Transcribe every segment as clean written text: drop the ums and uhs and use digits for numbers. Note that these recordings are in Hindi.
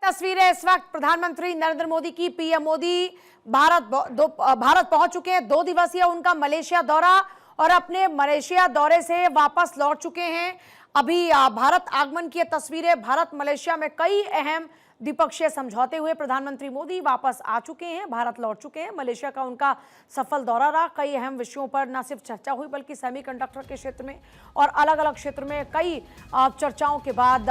तस्वीरें इस वक्त प्रधानमंत्री नरेंद्र मोदी की। पीएम मोदी भारत पहुंच चुके हैं। 2 दिवसीय उनका मलेशिया दौरा और अपने मलेशिया दौरे से वापस लौट चुके हैं। अभी भारत आगमन की तस्वीरें। भारत मलेशिया में कई अहम द्विपक्षीय समझौते हुए प्रधानमंत्री मोदी वापस आ चुके हैं, भारत लौट चुके हैं। मलेशिया का उनका सफल दौरा रहा। कई अहम विषयों पर न सिर्फ चर्चा हुई बल्कि सेमीकंडक्टर के क्षेत्र में और अलग अलग क्षेत्र में कई चर्चाओं के बाद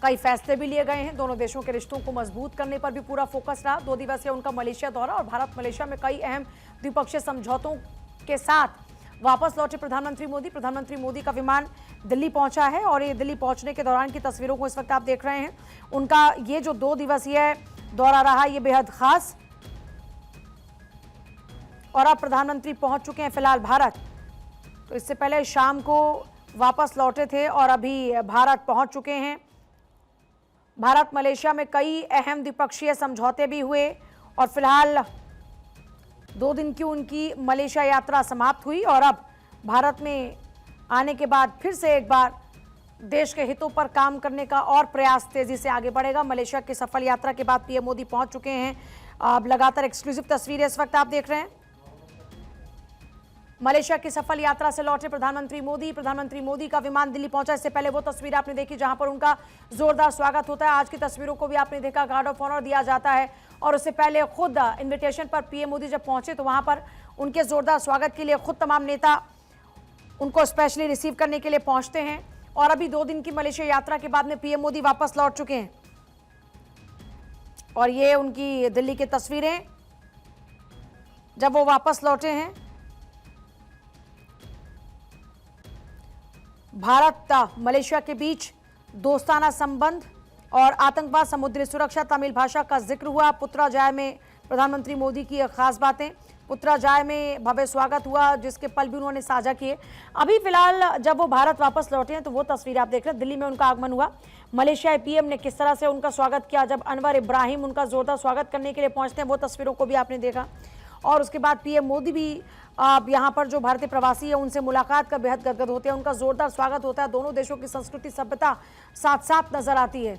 कई फैसले भी लिए गए हैं। दोनों देशों के रिश्तों को मजबूत करने पर भी पूरा फोकस रहा। 2 दिवसीय उनका मलेशिया दौरा और भारत मलेशिया में कई अहम द्विपक्षीय समझौतों के साथ वापस लौटे प्रधानमंत्री मोदी। प्रधानमंत्री मोदी का विमान दिल्ली पहुंचा है और ये दिल्ली पहुंचने के दौरान की तस्वीरों को इस वक्त आप देख रहे हैं। उनका ये जो 2 दिवसीय दौरा रहा, ये बेहद खास। और अब प्रधानमंत्री पहुंच चुके हैं फिलहाल भारत। तो इससे पहले शाम को वापस लौटे थे और अभी भारत पहुंच चुके हैं। भारत मलेशिया में कई अहम द्विपक्षीय समझौते भी हुए और फिलहाल 2 दिन की उनकी मलेशिया यात्रा समाप्त हुई और अब भारत में आने के बाद फिर से एक बार देश के हितों पर काम करने का और प्रयास तेजी से आगे बढ़ेगा। मलेशिया की सफल यात्रा के बाद पीएम मोदी पहुंच चुके हैं। अब लगातार एक्सक्लूसिव तस्वीरें इस वक्त आप देख रहे हैं। मलेशिया की सफल यात्रा से लौटे प्रधानमंत्री मोदी का विमान दिल्ली पहुंचा। इससे पहले वो तस्वीर आपने देखी जहां पर उनका जोरदार स्वागत होता है। आज की तस्वीरों को भी आपने देखा, गार्ड ऑफ ऑनर दिया जाता है और उससे पहले खुद इन्विटेशन पर पीएम मोदी जब पहुंचे तो वहां पर उनके जोरदार स्वागत के लिए खुद तमाम नेता उनको स्पेशली रिसीव करने के लिए पहुंचते हैं। और अभी 2 दिन की मलेशिया यात्रा के बाद में पीएम मोदी वापस लौट चुके हैं और ये उनकी दिल्ली की तस्वीरें जब वो वापस लौटे हैं। भारत मलेशिया के बीच दोस्ताना संबंध और आतंकवाद, समुद्री सुरक्षा, तमिल भाषा का जिक्र हुआ। पुत्राजाय में प्रधानमंत्री मोदी की खास बातें। पुत्राजाय में भव्य स्वागत हुआ जिसके पल भी उन्होंने साझा किए। अभी फिलहाल जब वो भारत वापस लौटे हैं तो वो तस्वीर आप देख रहे हैं। दिल्ली में उनका आगमन हुआ। मलेशियाई पीएम ने किस तरह से उनका स्वागत किया, जब अनवर इब्राहिम उनका जोरदार स्वागत करने के लिए पहुंचते हैं, वो तस्वीरों को भी आपने देखा। और उसके बाद पीएम मोदी भी यहाँ पर जो भारतीय प्रवासी है उनसे मुलाकात कर बेहद गदगद होते हैं। उनका जोरदार स्वागत होता है। दोनों देशों की संस्कृति, सभ्यता साथ साथ नजर आती है।